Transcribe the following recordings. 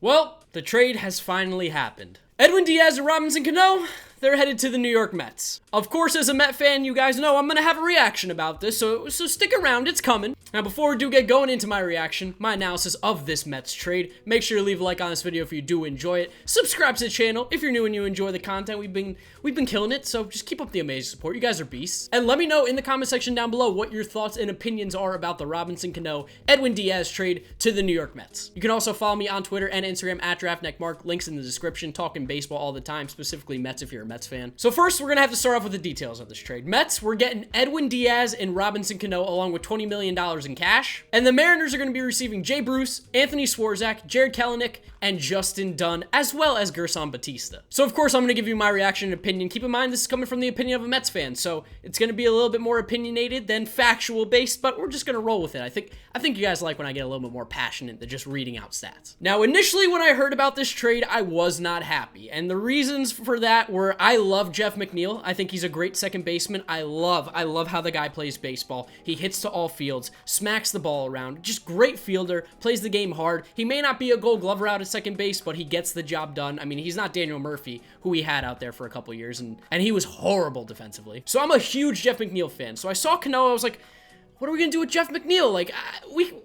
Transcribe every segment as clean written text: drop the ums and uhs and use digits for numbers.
Well, the trade has finally happened. Edwin Diaz and Robinson Cano, they're headed to the New York Mets. Of course, as a Met fan, you guys know I'm going to have a reaction about this, so stick around, it's coming. Now, before we do get going into my reaction, my analysis of this Mets trade, make sure to leave a like on this video if you do enjoy it. Subscribe to the channel if you're new and you enjoy the content. We've been killing it, so just keep up the amazing support. You guys are beasts. And let me know in the comment section down below what your thoughts and opinions are about the Robinson Cano Edwin Diaz trade to the New York Mets. You can also follow me on Twitter and Instagram at GiraffeNeckMarc. Links in the description. Talking baseball all the time, specifically Mets if you're a Mets fan. So first, we're going to have to start off with the details of this trade. Mets, we're getting Edwin Diaz and Robinson Cano along with $20 million in cash. And the Mariners are going to be receiving Jay Bruce, Anthony Swarzak, Kelenic, and Justin Dunn, as well as Gerson Batista. So of course, I'm going to give you my reaction and opinion. Keep in mind, this is coming from the opinion of a Mets fan, so it's going to be a little bit more opinionated than factual based, but we're just going to roll with it. I think you guys like when I get a little bit more passionate than just reading out stats. Now, initially when I heard about this trade, I was not happy, and the reasons for that were I love Jeff McNeil. I think he's a great second baseman. I love how the guy plays baseball. He hits to all fields, smacks the ball around, just great fielder, plays the game hard. He may not be a Gold Glover out at second base, but he gets the job done. I mean, he's not Daniel Murphy, who we had out there for a couple years, and he was horrible defensively. So I'm a huge Jeff McNeil fan. So I saw Cano, I was like, what are we going to do with Jeff McNeil? Like,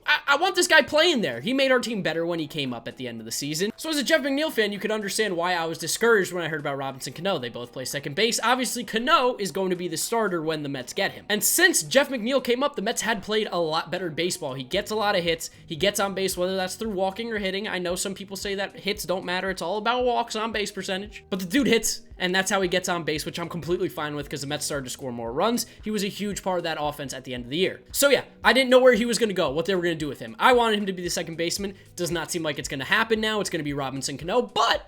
I want this guy playing there. He made our team better when he came up at the end of the season. So as a Jeff McNeil fan, you could understand why I was discouraged when I heard about Robinson Cano. They both play second base. Obviously, Cano is going to be the starter when the Mets get him. And since Jeff McNeil came up, the Mets had played a lot better baseball. He gets a lot of hits. He gets on base, whether that's through walking or hitting. I know some people say that hits don't matter. It's all about walks, on base percentage. But the dude hits, and that's how he gets on base, which I'm completely fine with because the Mets started to score more runs. He was a huge part of that offense at the end of the year. So yeah, I didn't know where he was going to go, what they were going to do with him. I wanted him to be the second baseman. Does not seem like it's going to happen now. It's going to be Robinson Cano, but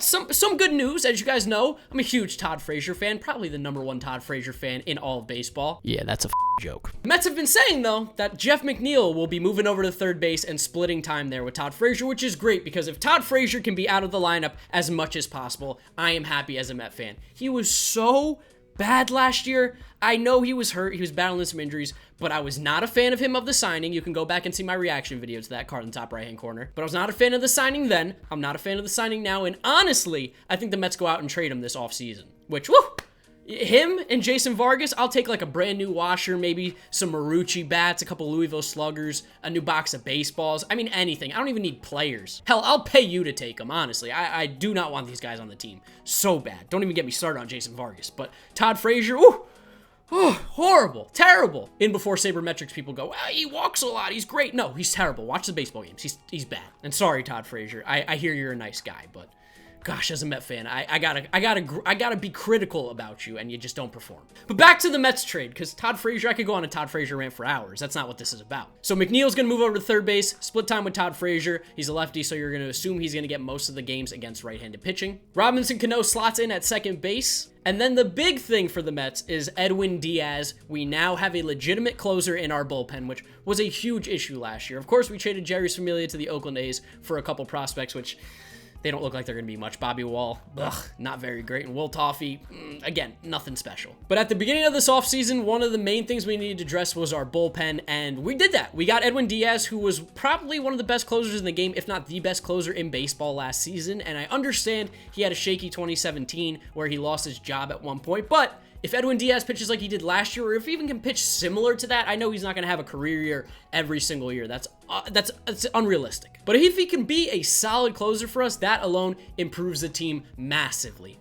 some good news. As you guys know, I'm a huge Todd Frazier fan, probably the #1 Todd Frazier fan in all of baseball. Yeah, that's a joke. Mets have been saying, though, that Jeff McNeil will be moving over to third base and splitting time there with Todd Frazier, which is great because if Todd Frazier can be out of the lineup as much as possible, I am happy as a Met fan. He was so bad last year. I know he was hurt. He was battling some injuries, but I was not a fan of him of the signing. You can go back and see my reaction video to that card in the top right-hand corner. But I was not a fan of the signing then. I'm not a fan of the signing now. And honestly, I think the Mets go out and trade him this offseason, which, woo! Him and Jason Vargas, I'll take like a brand new washer, maybe some Marucci bats, a couple Louisville Sluggers, a new box of baseballs. I mean, anything. I don't even need players. Hell, I'll pay you to take them, honestly. I do not want these guys on the team. So bad. Don't even get me started on Jason Vargas. But Todd Frazier, ooh, oh, horrible, terrible. In before sabermetrics, people go, well, he walks a lot, he's great. No, he's terrible. Watch the baseball games. He's bad. And sorry, Todd Frazier. I hear you're a nice guy, but gosh, as a Met fan, I gotta be critical about you, and you just don't perform. But back to the Mets trade, because Todd Frazier, I could go on a Todd Frazier rant for hours. That's not what this is about. So McNeil's gonna move over to third base, split time with Todd Frazier. He's a lefty, so you're gonna assume he's gonna get most of the games against right-handed pitching. Robinson Cano slots in at second base. And then the big thing for the Mets is Edwin Diaz. We now have a legitimate closer in our bullpen, which was a huge issue last year. Of course, we traded Jerry Familia to the Oakland A's for a couple prospects, which they don't look like they're going to be much. Bobby Wall, ugh, not very great. And Will Toffey, again, nothing special. But at the beginning of this offseason, one of the main things we needed to address was our bullpen, and we did that. We got Edwin Diaz, who was probably one of the best closers in the game, if not the best closer in baseball last season. And I understand he had a shaky 2017 where he lost his job at one point, but if Edwin Diaz pitches like he did last year, or if he even can pitch similar to that, I know he's not going to have a career year every single year. That's unrealistic. But if he can be a solid closer for us, that alone improves the team massively,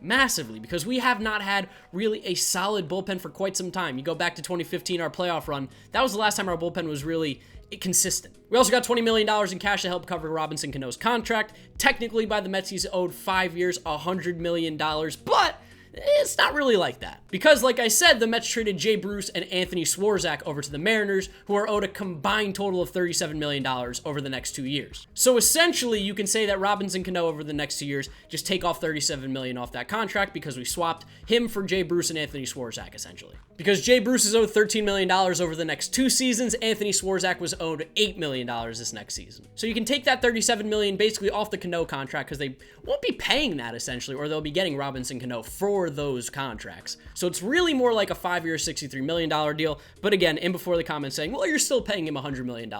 because we have not had really a solid bullpen for quite some time. You go back to 2015, our playoff run, that was the last time our bullpen was really consistent. We also got $20 million in cash to help cover Robinson Cano's contract. Technically, by the Mets, he's owed 5 years, $100 million, but it's not really like that. Because, like I said, the Mets traded Jay Bruce and Anthony Swarzak over to the Mariners, who are owed a combined total of $37 million over the next 2 years. So essentially, you can say that Robinson Cano over the next 2 years just take off $37 million off that contract because we swapped him for Jay Bruce and Anthony Swarzak, essentially. Because Jay Bruce is owed $13 million over the next 2 seasons, Anthony Swarzak was owed $8 million this next season. So you can take that $37 million basically off the Cano contract because they won't be paying that, essentially, or they'll be getting Robinson Cano for for those contracts. So it's really more like a 5-year, $63 million deal. But again, in before the comments saying, well, you're still paying him $100 million.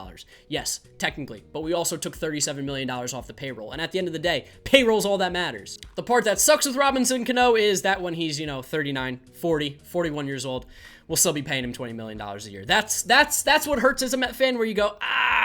Yes, technically, but we also took $37 million off the payroll. And at the end of the day, payroll's all that matters. The part that sucks with Robinson Cano is that when he's, 39, 40, 41 years old, we'll still be paying him $20 million a year. That's what hurts as a Met fan, where you go,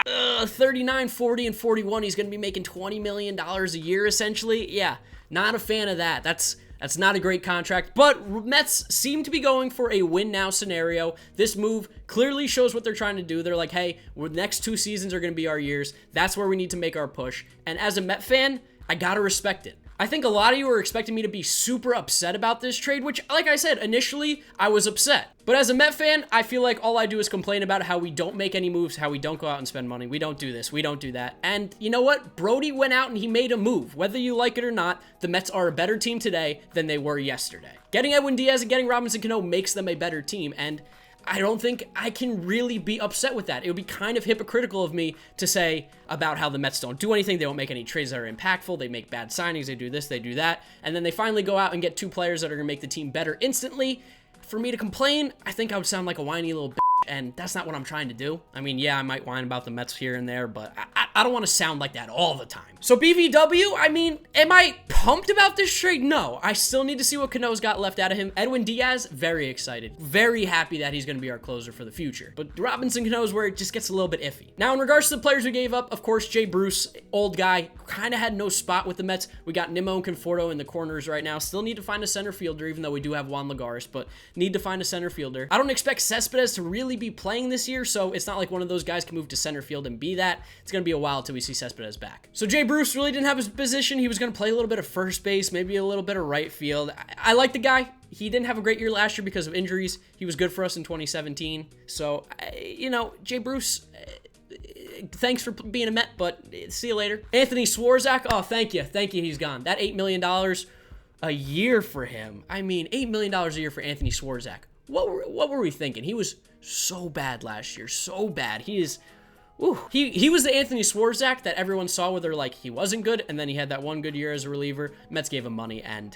39, 40, and 41, he's going to be making $20 million a year, essentially. Yeah, not a fan of that. That's not a great contract, but Mets seem to be going for a win-now scenario. This move clearly shows what they're trying to do. They're like, hey, the next 2 seasons are going to be our years. That's where we need to make our push. And as a Met fan, I got to respect it. I think a lot of you were expecting me to be super upset about this trade, which, like I said, initially, I was upset. But as a Met fan, I feel like all I do is complain about how we don't make any moves, how we don't go out and spend money. We don't do this. We don't do that. And you know what? Brody went out and he made a move. Whether you like it or not, the Mets are a better team today than they were yesterday. Getting Edwin Diaz and getting Robinson Cano makes them a better team, and I don't think I can really be upset with that. It would be kind of hypocritical of me to say about how the Mets don't do anything. They don't make any trades that are impactful. They make bad signings. They do this, they do that. And then they finally go out and get 2 players that are going to make the team better instantly. For me to complain, I think I would sound like a whiny little bitch, and that's not what I'm trying to do. I mean, yeah, I might whine about the Mets here and there, but I don't want to sound like that all the time. So BVW, I mean, am I pumped about this trade? No, I still need to see what Cano's got left out of him. Edwin Diaz, very excited. Very happy that he's going to be our closer for the future. But Robinson Cano is where it just gets a little bit iffy. Now, in regards to the players we gave up, of course, Jay Bruce, old guy, kind of had no spot with the Mets. We got Nimmo and Conforto in the corners right now. Still need to find a center fielder, even though we do have Juan Lagares, but need to find a center fielder. I don't expect Cespedes to really be playing this year, so it's not like one of those guys can move to center field and be that. It's going to be a while till we see Cespedes back. So Jay Bruce really didn't have his position. He was going to play a little bit of first base, maybe a little bit of right field. I like the guy. He didn't have a great year last year because of injuries. He was good for us in 2017. So, Jay Bruce, thanks for being a Met, but see you later. Anthony Swarzak, oh, thank you. Thank you, he's gone. That $8 million a year for him. I mean, $8 million a year for Anthony Swarzak. What were we thinking? He was so bad last year. So bad. He is... Ooh, he was the Anthony Swarzak that everyone saw where they're like, he wasn't good, and then he had that one good year as a reliever. Mets gave him money, and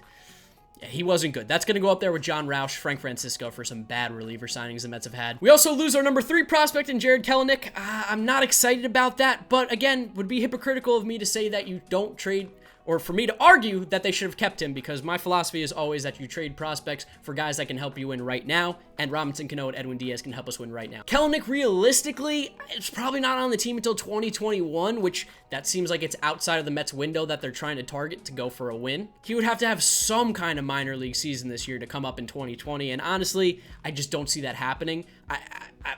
yeah, he wasn't good. That's going to go up there with John Roush, Frank Francisco for some bad reliever signings the Mets have had. We also lose our number 3 prospect in Jared Kelenic. I'm not excited about that, but again, would be hypocritical of me to say that you don't trade, or for me to argue that they should have kept him, because my philosophy is always that you trade prospects for guys that can help you win right now, and Robinson Cano and Edwin Diaz can help us win right now. Kelenic, realistically, it's probably not on the team until 2021, which that seems like it's outside of the Mets window that they're trying to target to go for a win. He would have to have some kind of minor league season this year to come up in 2020, and honestly, I just don't see that happening.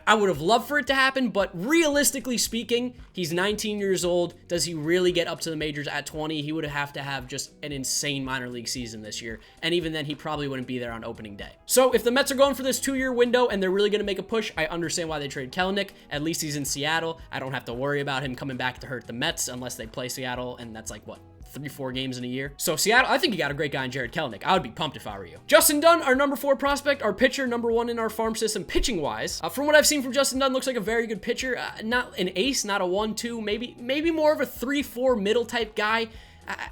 I would have loved for it to happen, but realistically speaking, he's 19 years old. Does he really get up to the majors at 20? He would have to have just an insane minor league season this year, and even then, he probably wouldn't be there on opening day. So if the Mets are going for this 2-year window and they're really going to make a push, I understand why they trade Kelenic. At least he's in Seattle. I don't have to worry about him coming back to hurt the Mets unless they play Seattle, and that's like, what, 3-4 games in a year? So Seattle, I think you got a great guy in Jared Kelenic. I would be pumped if I were you. Justin Dunn, our number 4 prospect, our pitcher, number 1 in our farm system pitching-wise. From what I've seen from Justin Dunn, looks like a very good pitcher. Not an ace, not a 1-2, maybe more of a 3-4 middle type guy.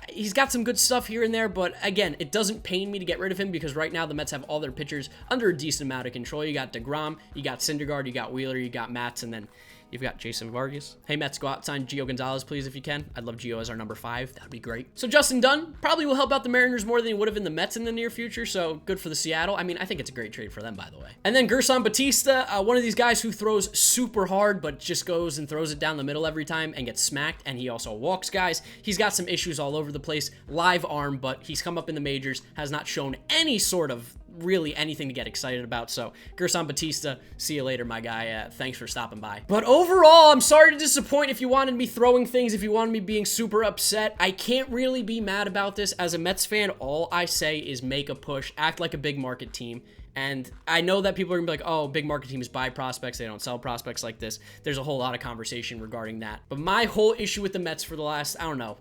He's got some good stuff here and there, but again, it doesn't pain me to get rid of him because right now the Mets have all their pitchers under a decent amount of control. You got DeGrom, you got Syndergaard, you got Wheeler, you got Matz, and then you've got Jason Vargas. Hey, Mets, go out, sign Gio Gonzalez, please, if you can. I'd love Gio as our number 5. That would be great. So Justin Dunn probably will help out the Mariners more than he would have in the Mets in the near future, so good for the Seattle. I mean, I think it's a great trade for them, by the way. And then Gerson Batista, one of these guys who throws super hard, but just goes and throws it down the middle every time and gets smacked, and he also walks guys. He's got some issues all over the place. Live arm, but he's come up in the majors, has not shown any sort of really anything to get excited about. So Gerson Batista, see you later, my guy. Thanks for stopping by. But overall, I'm sorry to disappoint. If you wanted me throwing things, if you wanted me being super upset, I can't really be mad about this. As a Mets fan, all I say is make a push, act like a big market team. And I know that people are gonna be like, oh, big market teams buy prospects, they don't sell prospects like this. There's a whole lot of conversation regarding that. But my whole issue with the Mets for the last, I don't know,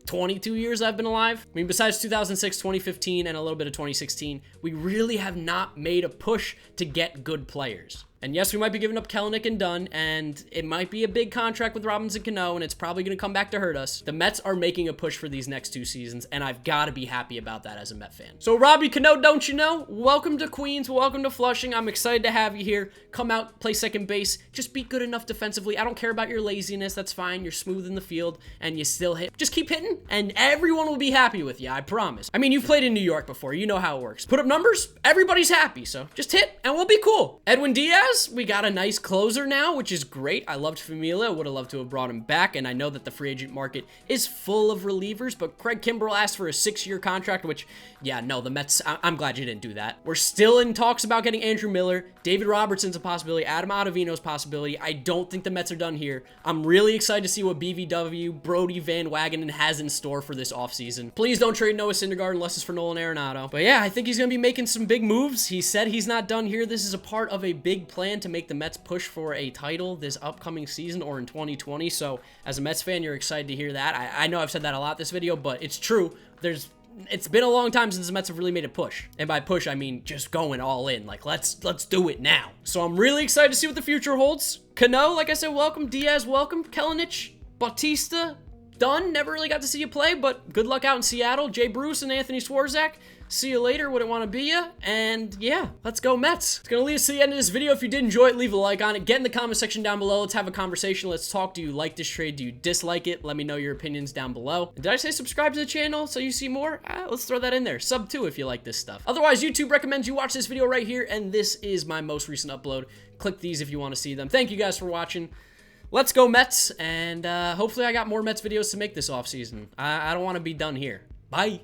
22 years I've been alive. I mean, besides 2006, 2015, and a little bit of 2016, we really have not made a push to get good players. And yes, we might be giving up Kelenic and Dunn, and it might be a big contract with Robinson Cano, and it's probably going to come back to hurt us. The Mets are making a push for these next 2 seasons, and I've got to be happy about that as a Met fan. So Robbie Cano, don't you know? Welcome to Queens. Welcome to Flushing. I'm excited to have you here. Come out, play second base. Just be good enough defensively. I don't care about your laziness. That's fine. You're smooth in the field, and you still hit. Just keep hitting, and everyone will be happy with you. I promise. I mean, you've played in New York before. You know how it works. Put up numbers, everybody's happy. So just hit, and we'll be cool. Edwin Diaz, we got a nice closer now, which is great. I loved Familia. Would have loved to have brought him back, and I know that the free agent market is full of relievers, but Craig Kimbrell asked for a 6-year contract, which, yeah, no, the Mets, I'm glad you didn't do that. We're still in talks about getting Andrew Miller. David Robertson's a possibility. Adam Ottavino's a possibility. I don't think the Mets are done here. I'm really excited to see what BVW, Brody Van Wagenen has in store for this offseason. Please don't trade Noah Syndergaard unless it's for Nolan Arenado. But yeah, I think he's going to be making some big moves. He said he's not done here. This is a part of a big plan to make the Mets push for a title this upcoming season or in 2020. So as a Mets fan, you're excited to hear that. I know I've said that a lot this video, but it's true. It's been a long time since the Mets have really made a push. And by push, I mean just going all in. Like, let's do it now. So I'm really excited to see what the future holds. Cano, like I said, welcome. Diaz, welcome. Kelenic, Batista, Dunn, never really got to see you play, but good luck out in Seattle. Jay Bruce and Anthony Swarzak. See you later. Wouldn't want to be ya. And yeah, let's go Mets. It's going to lead us to the end of this video. If you did enjoy it, leave a like on it. Get in the comment section down below. Let's have a conversation. Let's talk. Do you like this trade? Do you dislike it? Let me know your opinions down below. And did I say subscribe to the channel so you see more? Let's throw that in there. Sub too if you like this stuff. Otherwise, YouTube recommends you watch this video right here. And this is my most recent upload. Click these if you want to see them. Thank you guys for watching. Let's go Mets. And hopefully I got more Mets videos to make this offseason. I don't want to be done here. Bye.